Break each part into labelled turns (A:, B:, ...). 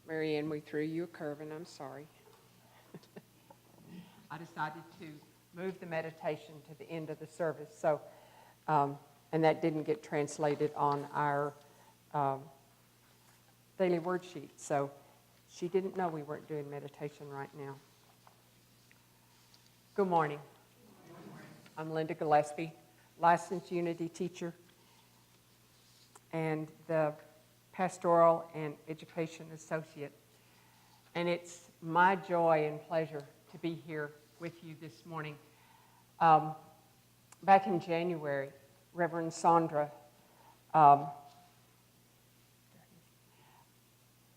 A: Marianne, we threw you a curve, and I'm sorry. I decided to move the meditation to the end of the service, so and that didn't get translated on our daily word sheet, so she didn't know we weren't doing meditation right now. Good morning. I'm Linda Gillispie, licensed Unity teacher and the pastoral and education associate. And it's my joy and pleasure to be here with you this morning. Back in January, Reverend Sandra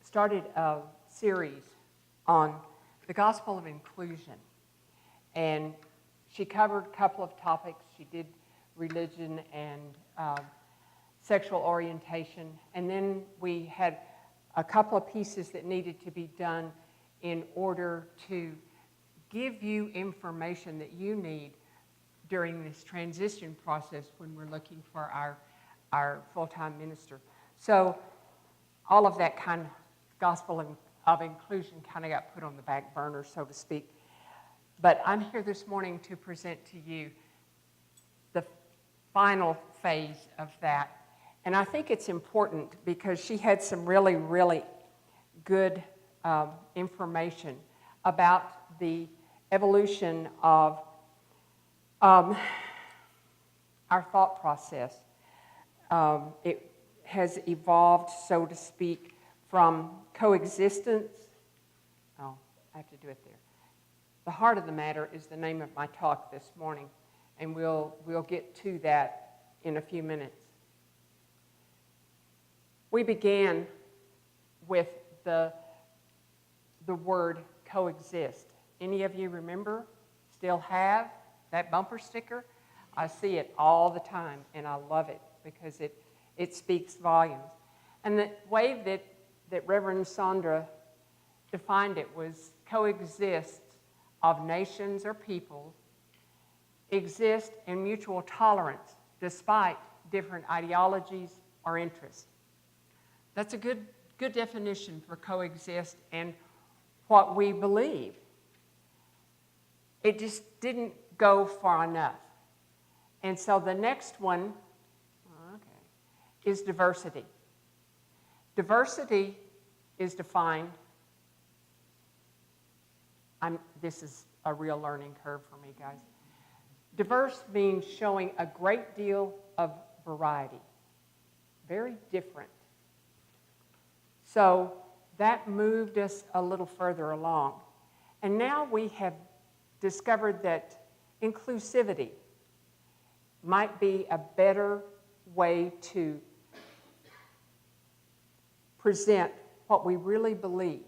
A: started a series on the gospel of inclusion. And she covered a couple of topics. She did religion and sexual orientation. And then we had a couple of pieces that needed to be done in order to give you information that you need during this transition process when we're looking for our full-time minister. So all of that kind of gospel of inclusion kind of got put on the back burner, so to speak. But I'm here this morning to present to you the final phase of that. And I think it's important because she had some really, really good information about the evolution of our thought process. It has evolved, so to speak, from coexistence. Oh, I have to do it there. The heart of the matter is the name of my talk this morning, and we'll get to that in a few minutes. We began with the word coexist. Any of you remember, still have that bumper sticker? I see it all the time, and I love it because it speaks volumes. And the way that Reverend Sandra defined it was coexist of nations or peoples, exist in mutual tolerance despite different ideologies or interests. That's a good definition for coexist and what we believe. It just didn't go far enough. And so the next one is diversity. Diversity is defined, this is a real learning curve for me, guys. Diverse means showing a great deal of variety, very different. So that moved us a little further along. And now we have discovered that inclusivity might be a better way to present what we really believe.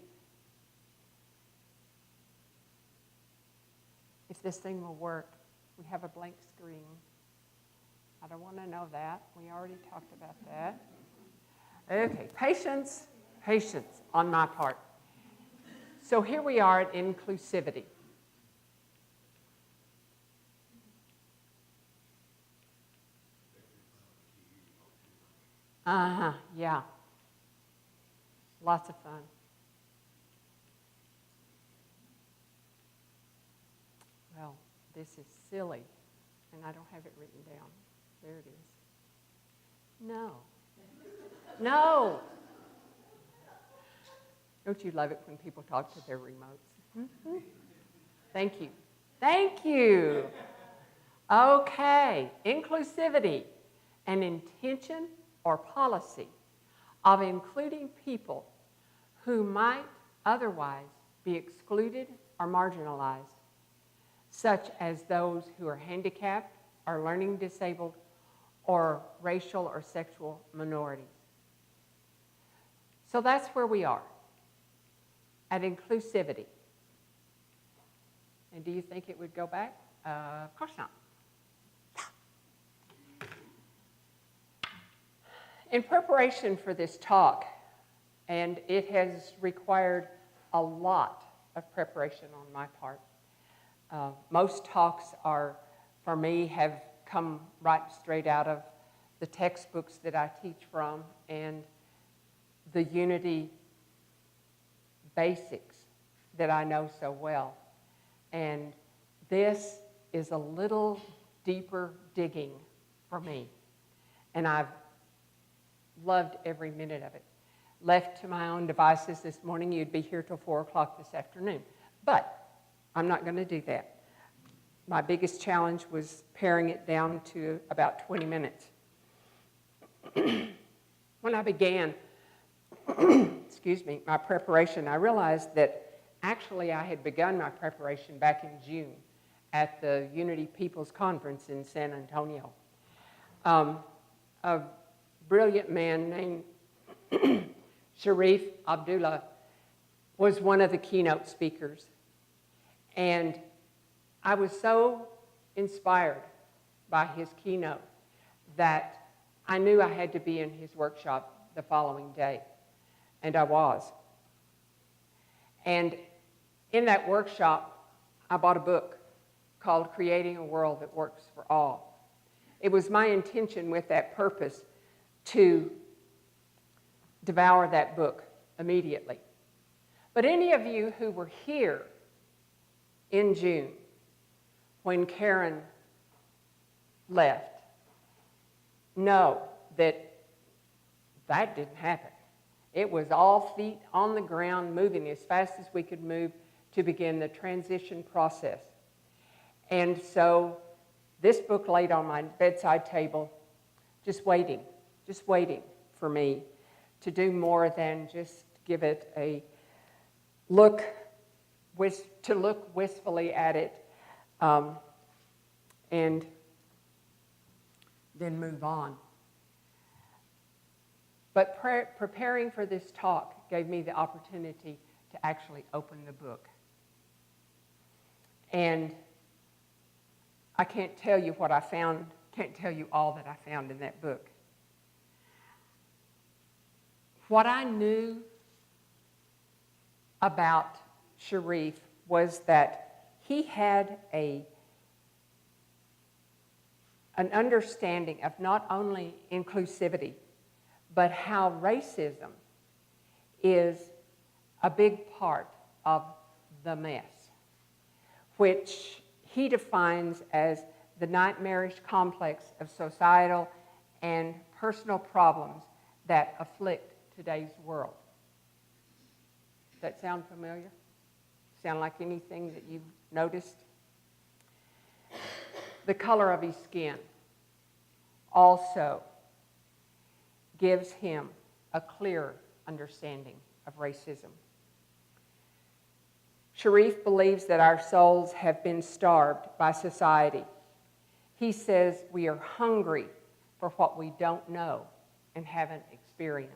A: If this thing will work, we have a blank screen. I don't want to know that. We already talked about that. Okay, patience on my part. So here we are at inclusivity. Yeah. Lots of fun. Well, this is silly, and I don't have it written down. There it is. No. Don't you love it when people talk to their remotes? Mm-hmm. Thank you. Okay, inclusivity, an intention or policy of including people who might otherwise be excluded or marginalized, such as those who are handicapped or learning disabled or racial or sexual minorities. So that's where we are, at inclusivity. And do you think it would go back? Of course not. In preparation for this talk, and it has required a lot of preparation on my part. Most talks for me, have come right straight out of the textbooks that I teach from and the Unity basics that I know so well. And this is a little deeper digging for me. And I've loved every minute of it. Left to my own devices this morning, you'd be here till 4 o'clock this afternoon. But I'm not going to do that. My biggest challenge was paring it down to about 20 minutes. When I began, excuse me, my preparation, I realized that actually I had begun my preparation back in June at the Unity People's Conference in San Antonio. A brilliant man named Sharif Abdullah was one of the keynote speakers. And I was so inspired by his keynote that I knew I had to be in his workshop the following day. And I was. And in that workshop, I bought a book called Creating a World That Works for All. It was my intention with that purpose to devour that book immediately. But any of you who were here in June when Karen left know that that didn't happen. It was all feet on the ground, moving as fast as we could move to begin the transition process. And so this book laid on my bedside table, just waiting for me to do more than just give it a look, to look wistfully at it, and then move on. But preparing for this talk gave me the opportunity to actually open the book. And I can't tell you what I found, can't tell you all that I found in that book. What I knew about Sharif was that he had an understanding of not only inclusivity, but how racism is a big part of the mess, which he defines as the nightmarish complex of societal and personal problems that afflict today's world. Does that sound familiar? Sound like anything that you've noticed? The color of his skin also gives him a clear understanding of racism. Sharif believes that our souls have been starved by society. He says we are hungry for what we don't know and haven't experienced.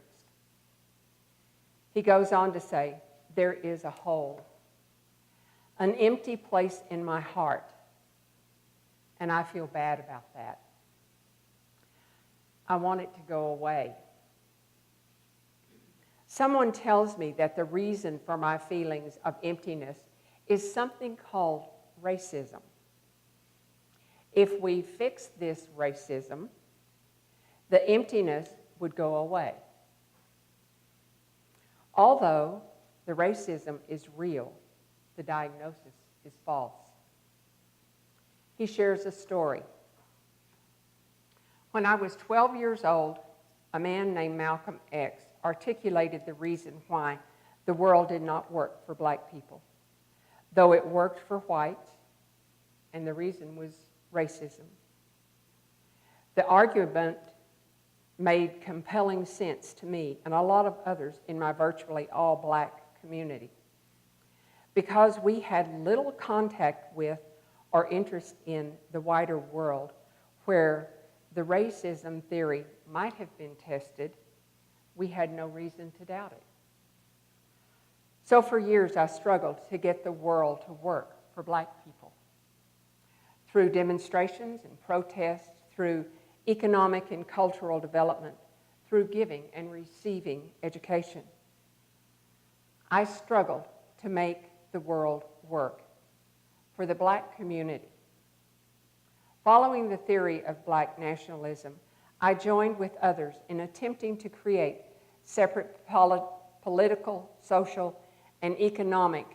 A: He goes on to say, there is a hole, an empty place in my heart, and I feel bad about that. I want it to go away. Someone tells me that the reason for my feelings of emptiness is something called racism. If we fix this racism, the emptiness would go away. Although the racism is real, the diagnosis is false. He shares a story. When I was 12 years old, a man named Malcolm X articulated the reason why the world did not work for black people, though it worked for whites, and the reason was racism. The argument made compelling sense to me and a lot of others in my virtually all black community, because we had little contact with or interest in the wider world where the racism theory might have been tested. We had no reason to doubt it. So for years I struggled to get the world to work for black people. Through demonstrations and protests, through economic and cultural development, through giving and receiving education. I struggled to make the world work for the black community. Following the theory of black nationalism, I joined with others in attempting to create separate political, social, and economic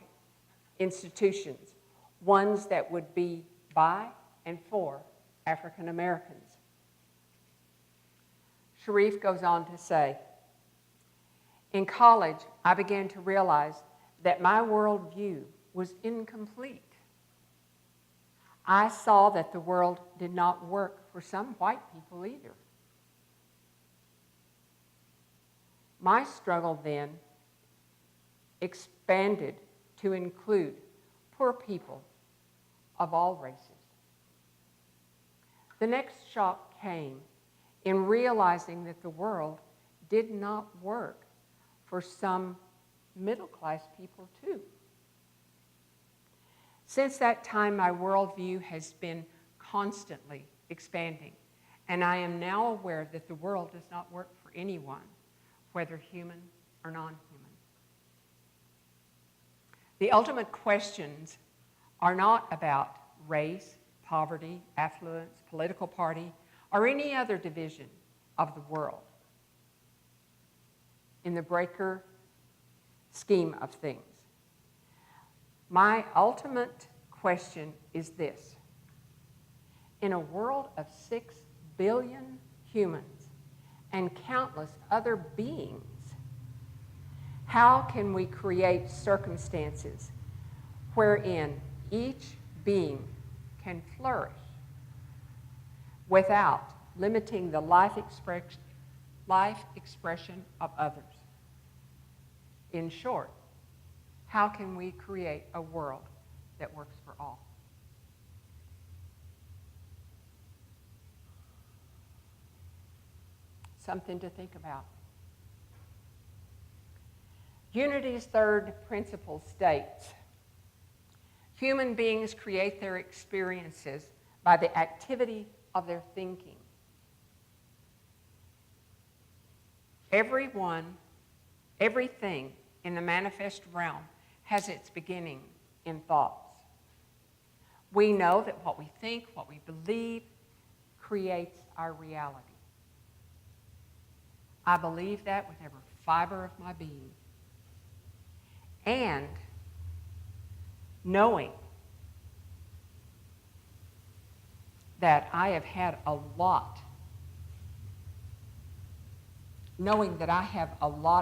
A: institutions, ones that would be by and for African Americans. Sharif goes on to say, in college, I began to realize that my worldview was incomplete. I saw that the world did not work for some white people either. My struggle then expanded to include poor people of all races. The next shock came in realizing that the world did not work for some middle-class people too. Since that time, my worldview has been constantly expanding, and I am now aware that the world does not work for anyone, whether human or non-human. The ultimate questions are not about race, poverty, affluence, political party, or any other division of the world in the breaker scheme of things. My ultimate question is this. In a world of 6 billion humans and countless other beings, how can we create circumstances wherein each being can flourish without limiting the life expression of others? In short, how can we create a world that works for all? Something to think about. Unity's third principle states, human beings create their experiences by the activity of their thinking. Everything in the manifest realm has its beginning in thoughts. We know that what we think, what we believe, creates our reality. I believe that with every fiber of my being. And knowing that I have had a lot,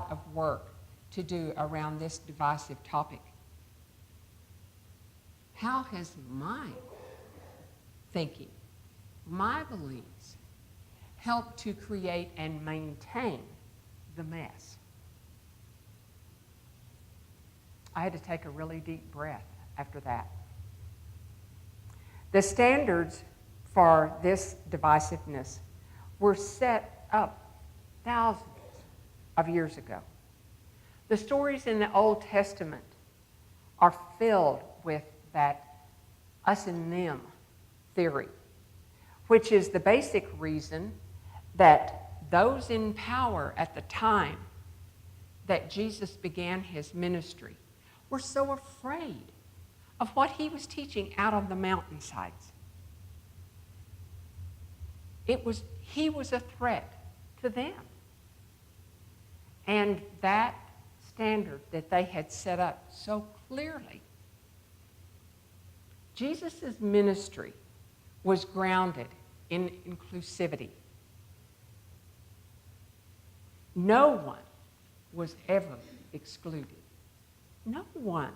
A: of work to do around this divisive topic, how has my thinking, my beliefs, helped to create and maintain the mess? I had to take a really deep breath after that. The standards for this divisiveness were set up thousands of years ago. The stories in the Old Testament are filled with that us and them theory, which is the basic reason that those in power at the time that Jesus began his ministry were so afraid of what he was teaching out on the mountainsides. He was a threat to them. And that standard that they had set up so clearly, Jesus' ministry was grounded in inclusivity. No one was ever excluded. No one.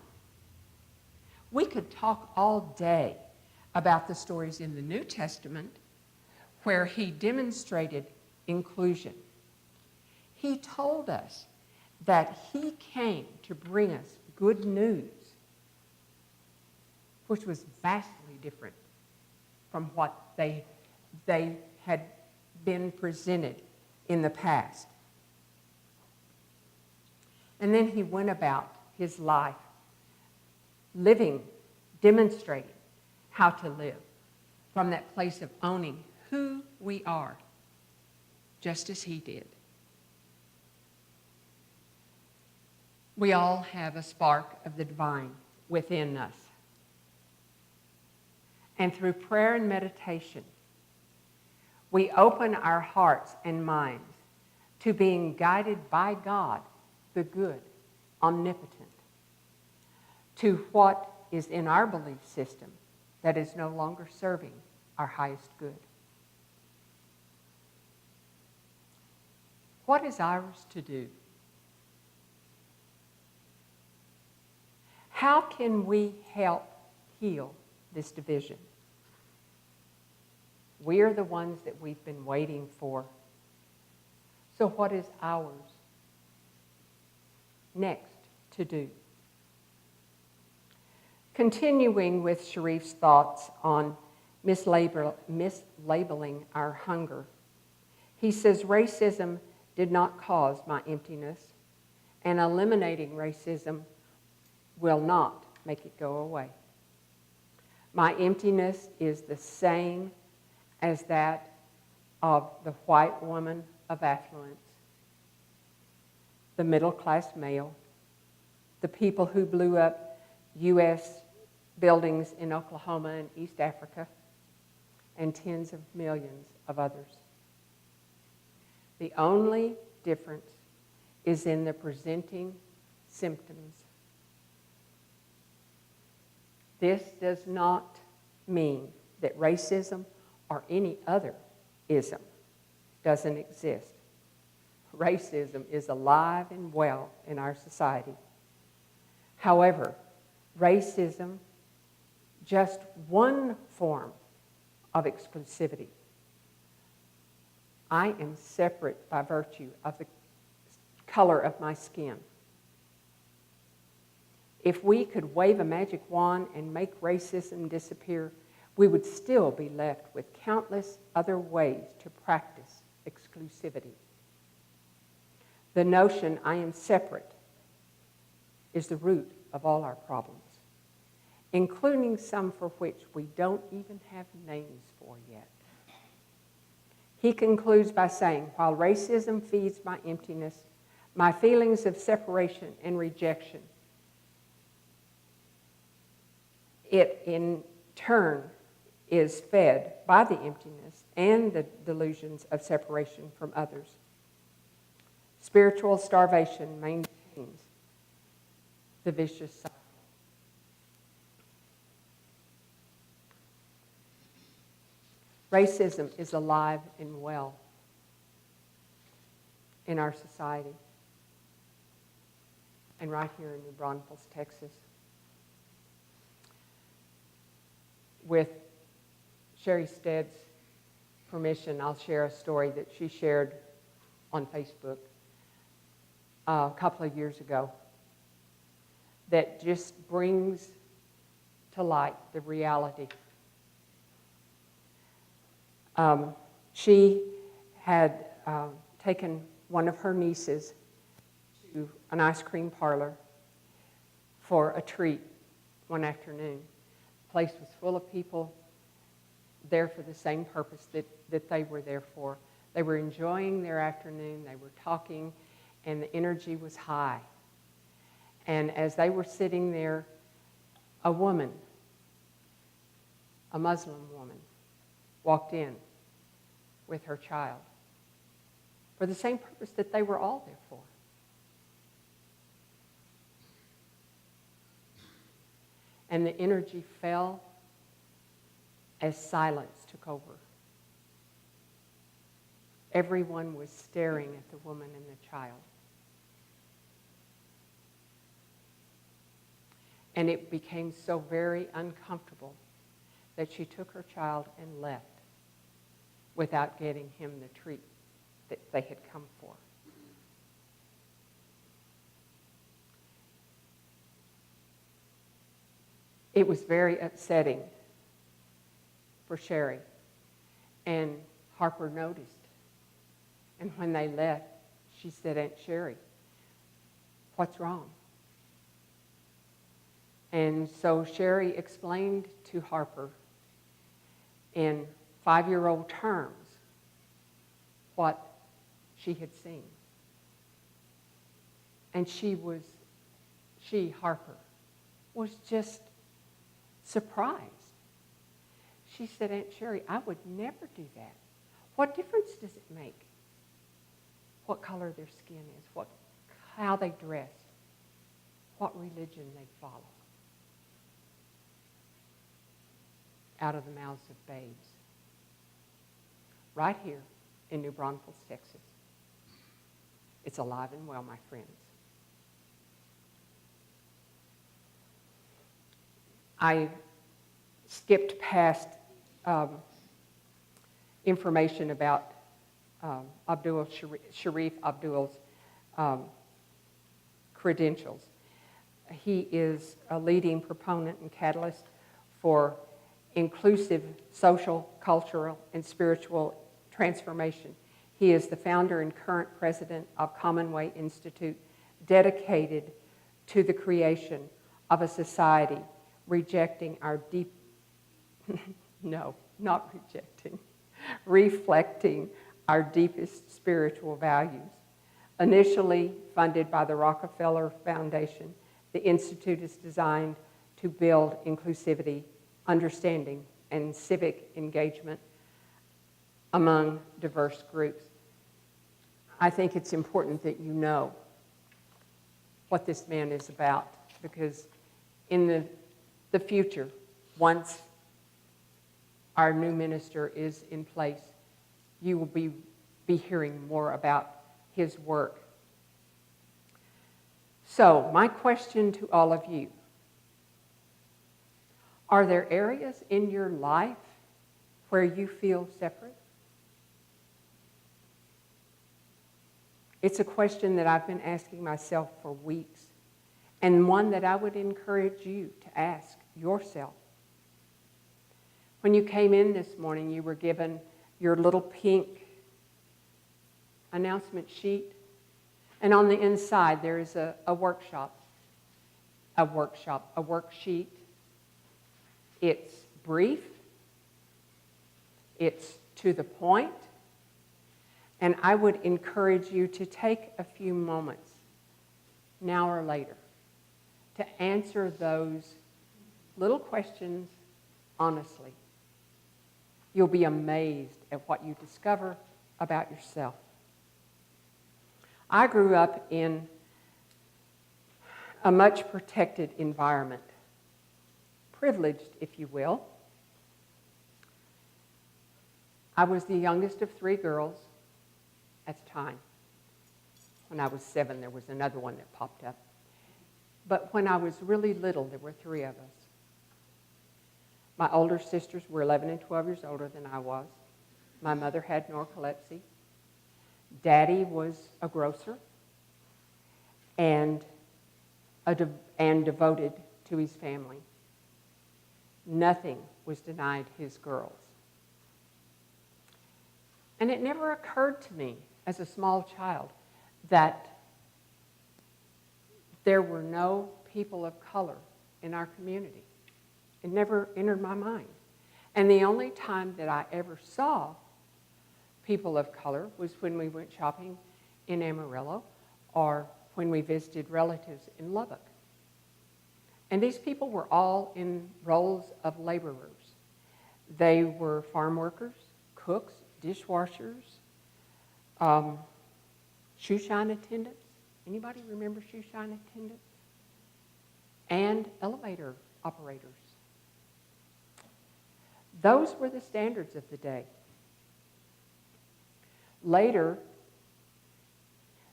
A: We could talk all day about the stories in the New Testament where he demonstrated inclusion. He told us that he came to bring us good news, which was vastly different from what they had been presented in the past. And then he went about his life living, demonstrating how to live from that place of owning who we are, just as he did. We all have a spark of the divine within us. And through prayer and meditation, we open our hearts and minds to being guided by God, the good, omnipotent, to what is in our belief system that is no longer serving our highest good. What is ours to do? How can we help heal this division? We're the ones that we've been waiting for. So what is ours next to do? Continuing with Sharif's thoughts on mislabeling our hunger, he says, racism did not cause my emptiness, and eliminating racism will not make it go away. My emptiness is the same as that of the white woman of affluence, the middle-class male, the people who blew up U.S. buildings in Oklahoma and East Africa, and tens of millions of others. The only difference is in the presenting symptoms. This does not mean that racism or any other ism doesn't exist. Racism is alive and well in our society. However, racism, just one form of exclusivity. I am separate by virtue of the color of my skin. If we could wave a magic wand and make racism disappear, we would still be left with countless other ways to practice exclusivity. The notion I am separate is the root of all our problems, including some for which we don't even have names for yet. He concludes by saying, while racism feeds my emptiness, my feelings of separation and rejection, it in turn is fed by the emptiness and the delusions of separation from others. Spiritual starvation maintains the vicious cycle. Racism is alive and well in our society, and right here in New Braunfels, Texas. With Sherry Stead's permission, I'll share a story that she shared on Facebook a couple of years ago that just brings to light the reality. She had taken one of her nieces to an ice cream parlor for a treat one afternoon. The place was full of people there for the same purpose that they were there for. They were enjoying their afternoon, they were talking, and the energy was high. And as they were sitting there, a woman, a Muslim woman, walked in with her child for the same purpose that they were all there for. And the energy fell as silence took over. Everyone was staring at the woman and the child. And it became so very uncomfortable that she took her child and left without getting him the treat that they had come for. It was very upsetting for Sherry, and Harper noticed. And when they left, she said, "Aunt Sherry, what's wrong?" And so Sherry explained to Harper in 5-year-old terms what she had seen. And Harper, was just surprised. She said, "Aunt Sherry, I would never do that. What difference does it make what color their skin is, how they dress, what religion they follow? out of the mouths of babes. Right here in New Braunfels, Texas. It's alive and well, my friends. I skipped past information about Sharif Abdul's credentials. He is a leading proponent and catalyst for inclusive social, cultural, and spiritual transformation. He is the founder and current president of Common Way Institute, dedicated to the creation of a society rejecting our deep, no, not rejecting, reflecting our deepest spiritual values. Initially funded by the Rockefeller Foundation, the Institute is designed to build inclusivity, understanding, and civic engagement among diverse groups. I think it's important that you know what this man is about, because in the future, once our new minister is in place, you will be hearing more about his work. So, my question to all of you, are there areas in your life where you feel separate? It's a question that I've been asking myself for weeks, and one that I would encourage you to ask yourself. When you came in this morning, you were given your little pink announcement sheet, and on the inside there is a worksheet. It's brief, it's to the point, and I would encourage you to take a few moments, now or later, to answer those little questions honestly. You'll be amazed at what you discover about yourself. I grew up in a much protected environment, privileged, if you will. I was the youngest of 3 girls at the time. When I was 7, there was another one that popped up. But when I was really little, there were 3 of us. My older sisters were 11 and 12 years older than I was. My mother had narcolepsy. Daddy was a grocer and devoted to his family. Nothing was denied his girls. And it never occurred to me as a small child that there were no people of color in our community. It never entered my mind. And the only time that I ever saw people of color was when we went shopping in Amarillo or when we visited relatives in Lubbock. And these people were all in roles of laborers. They were farm workers, cooks, dishwashers, shoe shine attendants. Anybody remember shoe shine attendants? And elevator operators. Those were the standards of the day. Later,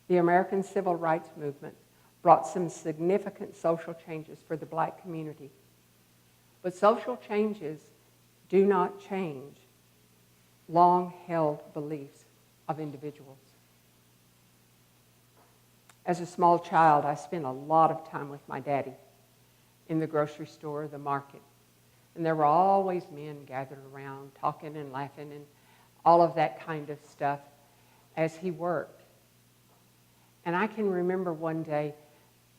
A: the American Civil Rights Movement brought some significant social changes for the black community. But social changes do not change long-held beliefs of individuals. As a small child, I spent a lot of time with my daddy in the grocery store, the market. And there were always men gathered around, talking and laughing and all of that kind of stuff as he worked. And I can remember one day,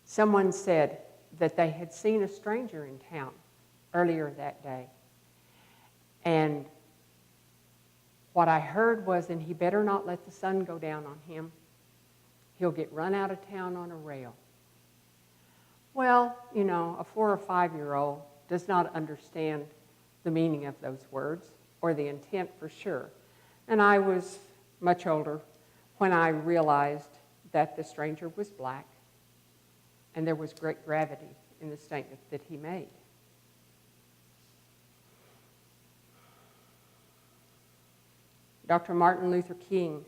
A: someone said that they had seen a stranger in town earlier that day. And what I heard was, and he better not let the sun go down on him. He'll get run out of town on a rail. Well, you know, a 4 or 5-year-old does not understand the meaning of those words or the intent for sure. And I was much older when I realized that the stranger was black and there was great gravity in the statement that he made. Dr. Martin Luther King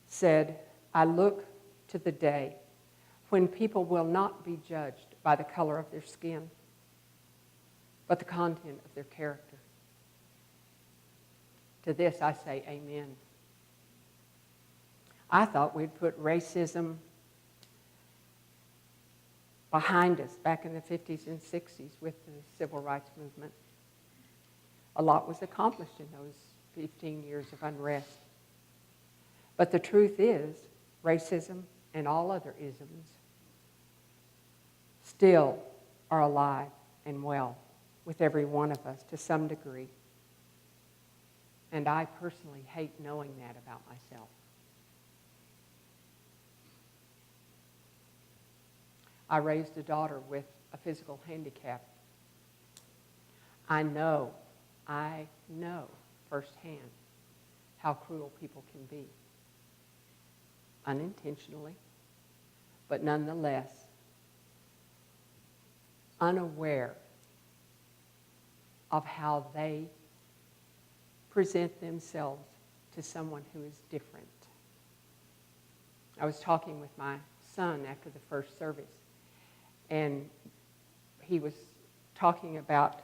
A: said, "I look to the day when people will not be judged by the color of their skin, but the content of their character." To this I say amen. I thought we'd put racism behind us back in the 50s and 60s with the civil rights movement. A lot was accomplished in those 15 years of unrest. But the truth is, racism and all other isms still are alive and well with every one of us to some degree. And I personally hate knowing that about myself. I raised a daughter with a physical handicap. I know firsthand how cruel people can be. Unintentionally, but nonetheless, unaware of how they present themselves to someone who is different. I was talking with my son after the first service, and he was talking about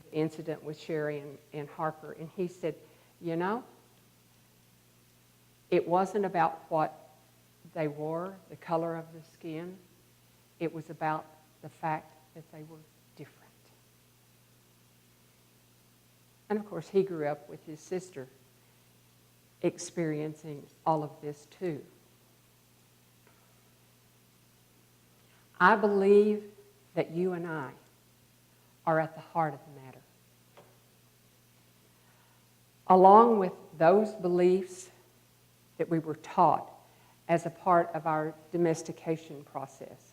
A: the incident with Sherry and Harper, and he said, "You know, it wasn't about what they wore, the color of the skin. It was about the fact that they were different." And of course, he grew up with his sister experiencing all of this too. I believe that you and I are at the heart of the matter. Along with those beliefs that we were taught as a part of our domestication process,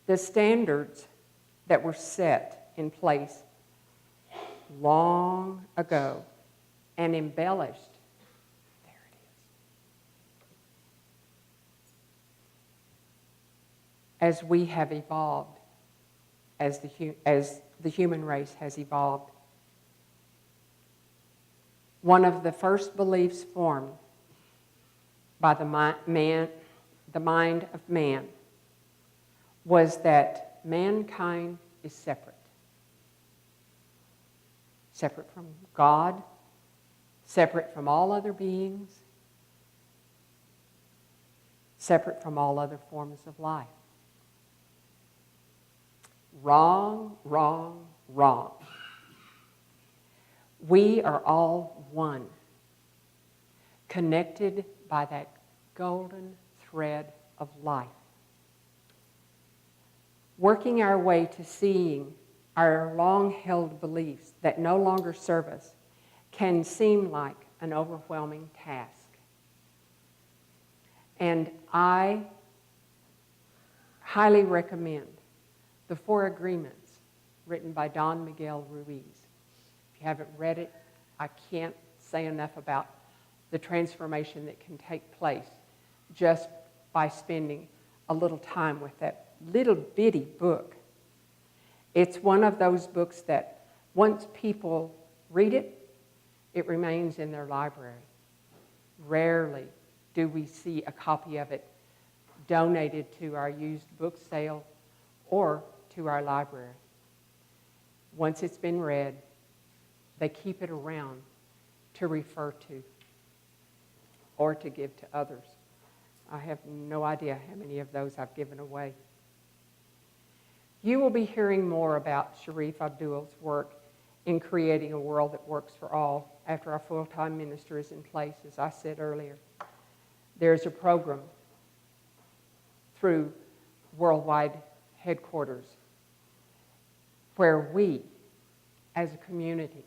A: the standards that were set in place long ago and embellished, there it is, as we have evolved, as the human race has evolved. One of the first beliefs formed by the mind of man was that mankind is separate. Separate from God, separate from all other beings, separate from all other forms of life. Wrong, wrong, wrong. We are all one, connected by that golden thread of life. Working our way to seeing our long-held beliefs that no longer serve us can seem like an overwhelming task. And I highly recommend the 4 Agreements written by Don Miguel Ruiz. If you haven't read it, I can't say enough about the transformation that can take place just by spending a little time with that little bitty book. It's one of those books that once people read it, it remains in their library. Rarely do we see a copy of it donated to our used book sale or to our library. Once it's been read, they keep it around to refer to or to give to others. I have no idea how many of those I've given away. You will be hearing more about Sharif Abdul's work in creating a world that works for all after our full-time minister is in place, as I said earlier. There's a program through worldwide headquarters where we, as a community,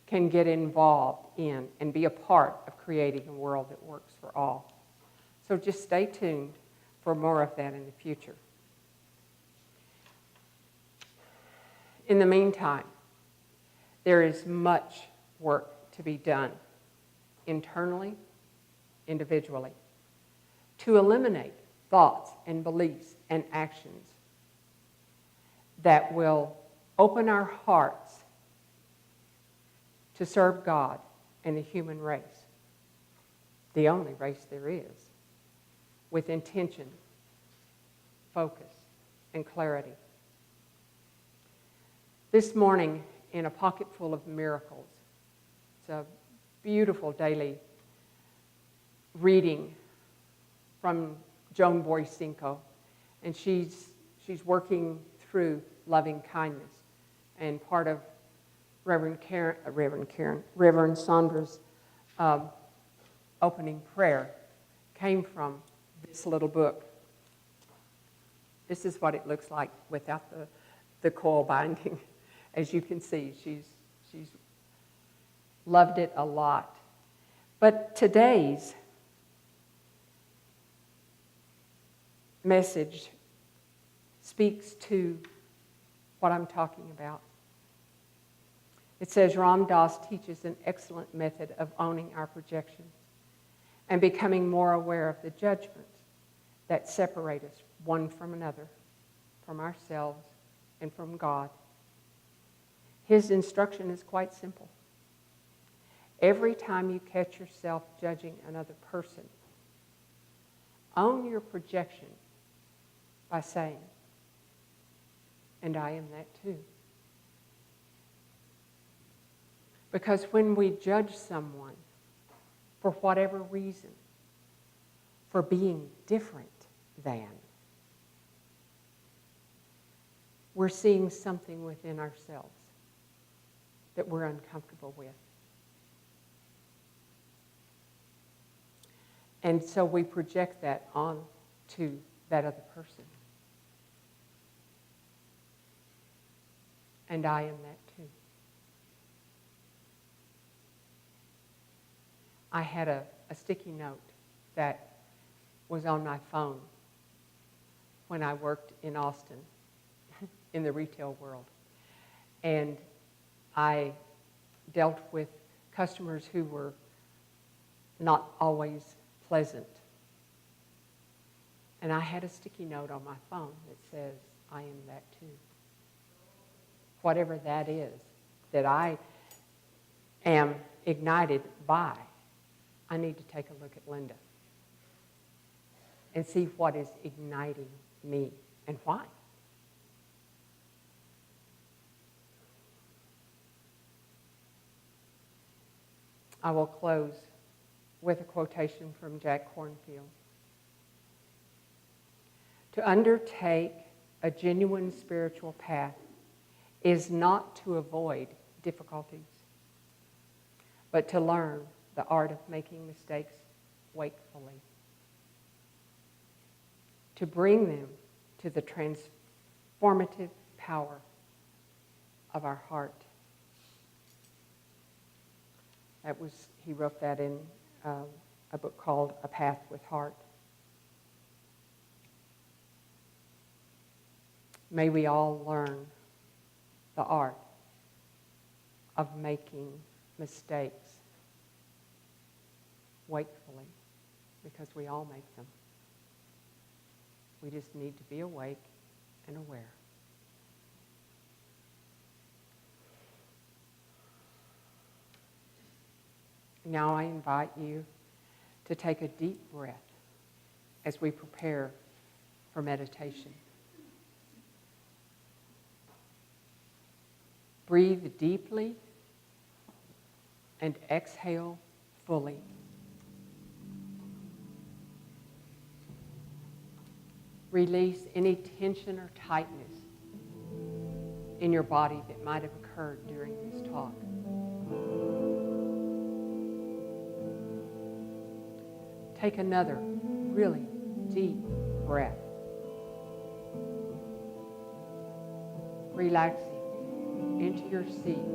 A: can get involved in and be a part of creating a world that works for all. So just stay tuned for more of that in the future. In the meantime, there is much work to be done internally, individually, to eliminate thoughts and beliefs and actions that will open our hearts to serve God and the human race, the only race there is, with intention, focus, and clarity. This morning, in A Pocket Full of Miracles, it's a beautiful daily reading from Joan Boycinko, and she's working through loving kindness, and part of Reverend Sandra's opening prayer came from this little book. This is what it looks like without the coil binding. As you can see, she's loved it a lot. But today's message speaks to what I'm talking about. It says Ram Dass teaches an excellent method of owning our projections and becoming more aware of the judgments that separate us one from another, from ourselves, and from God. His instruction is quite simple. Every time you catch yourself judging another person, own your projection by saying, "And I am that too." Because when we judge someone for whatever reason, for being different than, we're seeing something within ourselves that we're uncomfortable with. And so we project that onto that other person. And I am that too. I had a sticky note that was on my phone when I worked in Austin in the retail world. And I dealt with customers who were not always pleasant. And I had a sticky note on my phone that says, "I am that too." Whatever that is that I am ignited by, I need to take a look at Linda and see what is igniting me and why. I will close with a quotation from Jack Kornfield. To undertake a genuine spiritual path is not to avoid difficulties, but to learn the art of making mistakes wakefully, to bring them to the transformative power of our heart. He wrote that in a book called A Path with Heart. May we all learn the art of making mistakes wakefully, because we all make them. We just need to be awake and aware. Now I invite you to take a deep breath as we prepare for meditation. Breathe deeply and exhale fully. Release any tension or tightness in your body that might have occurred during this talk. Take another really deep breath. Relaxing into your seat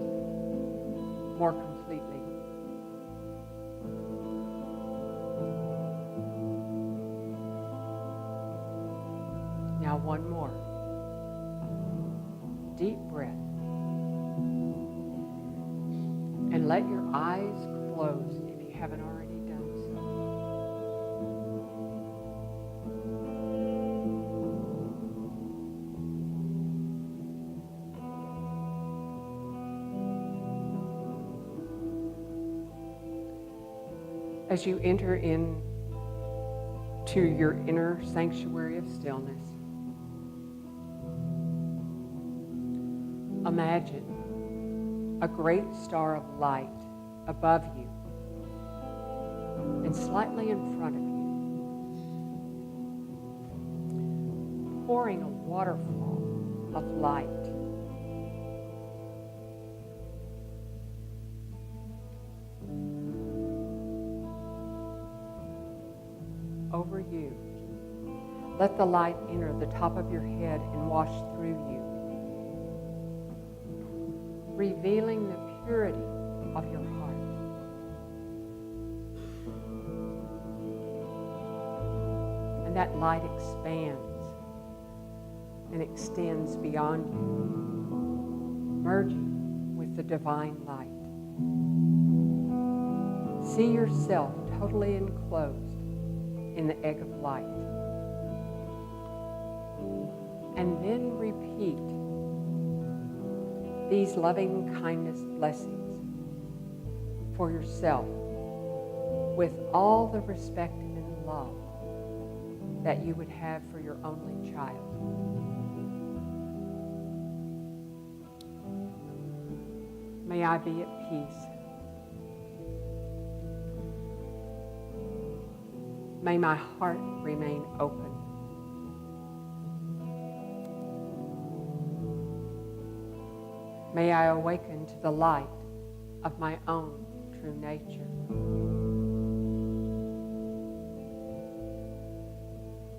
A: more completely. Now one more. Deep breath. And let your eyes close if you haven't already done so. As you enter in to your inner sanctuary of stillness, imagine a great star of light above you and slightly in front of you, pouring a waterfall of light. Over you. Let the light enter the top of your head and wash through you, revealing the purity of your heart. And that light expands and extends beyond you, merging with the divine light. See yourself totally enclosed in the egg of light. And then repeat these loving kindness blessings for yourself with all the respect and love that you would have for your only child. May I be at peace. May my heart remain open. May I awaken to the light of my own true nature.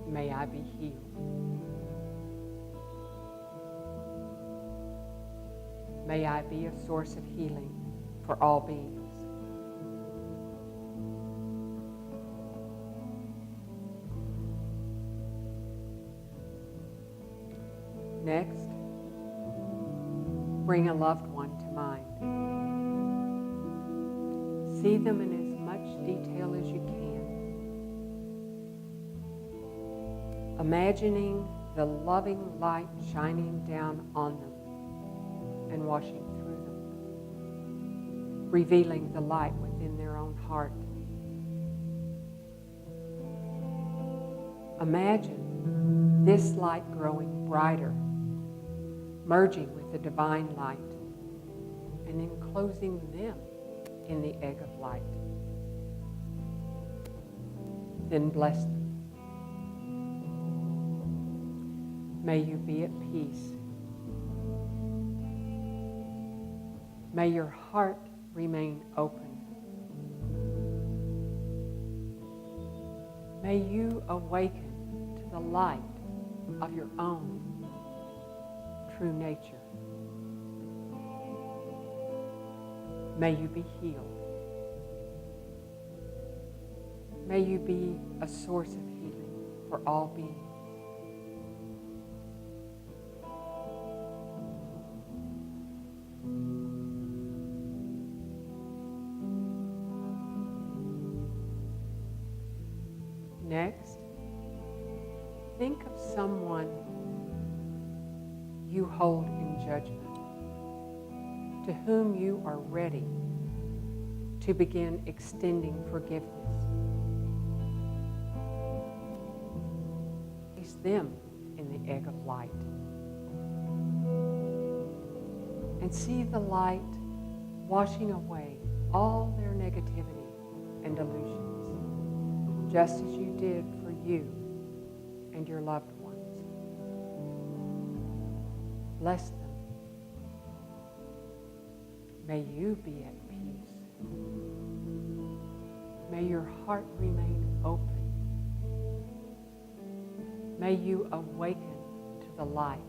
A: May I be healed. May I be a source of healing for all beings. Next, bring a loved one to mind. See them in as much detail as you can, imagining the loving light shining down on them and washing through them, revealing the light within their own heart. Imagine this light growing brighter, merging with the divine light and enclosing them in the egg of light. Then bless them. May you be at peace. May your heart remain open. May you awaken to the light of your own true nature. May you be healed. May you be a source of healing for all beings. Next, think of someone you hold in judgment, to whom you are ready to begin extending forgiveness. Place them in the egg of light and see the light washing away all their negativity and delusions, just as you did for you and your loved ones. Bless them. May you be at peace. May your heart remain open. May you awaken to the light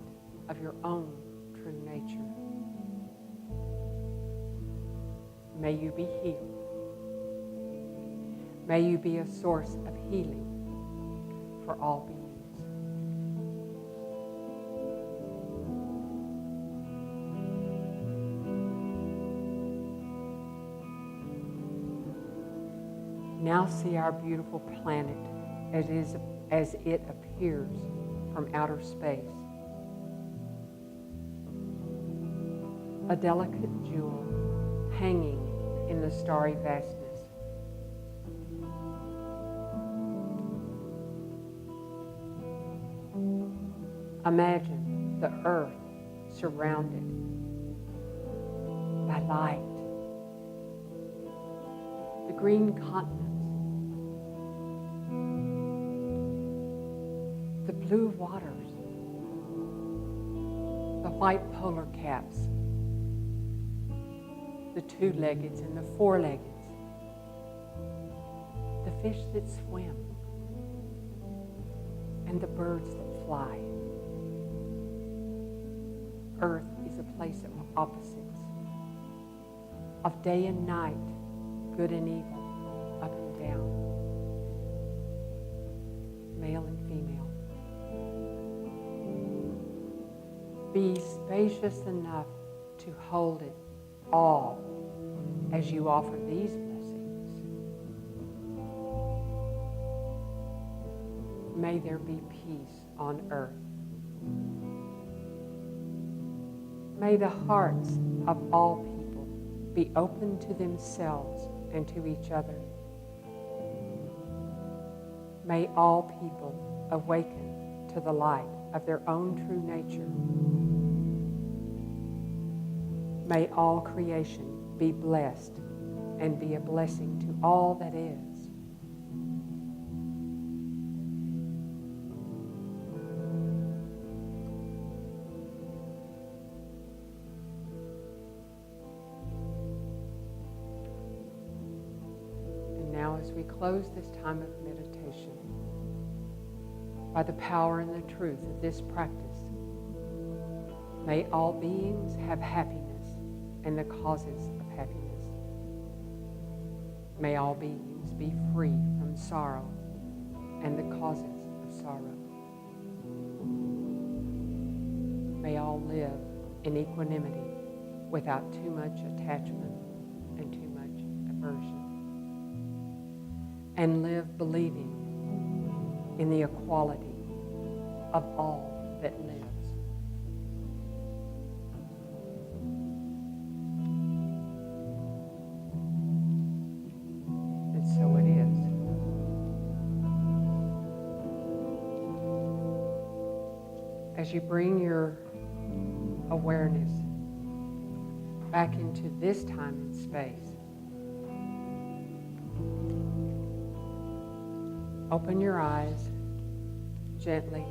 A: of your own true nature. May you be healed. May you be a source of healing for all beings. Now see our beautiful planet as it appears from outer space. A delicate jewel hanging in the starry vastness. Imagine the earth surrounded by light. The green continents, the blue waters, the white polar caps, the two-leggeds and the four-leggeds, the fish that swim, and the birds that fly. Earth is a place of opposites, of day and night, good and evil, up and down, male and female. Be spacious enough to hold it all as you offer these blessings. May there be peace on earth. May the hearts of all people be open to themselves and to each other. May all people awaken to the light of their own true nature. May all creation be blessed and be a blessing to all that is. As we close this time of meditation, by the power and the truth of this practice, may all beings have happiness and the causes of happiness. May all beings be free from sorrow and the causes of sorrow. May all live in equanimity without too much attachment and too much aversion. And live believing in the equality of all that lives. And so it is. As you bring your awareness back into this time and space, open your eyes gently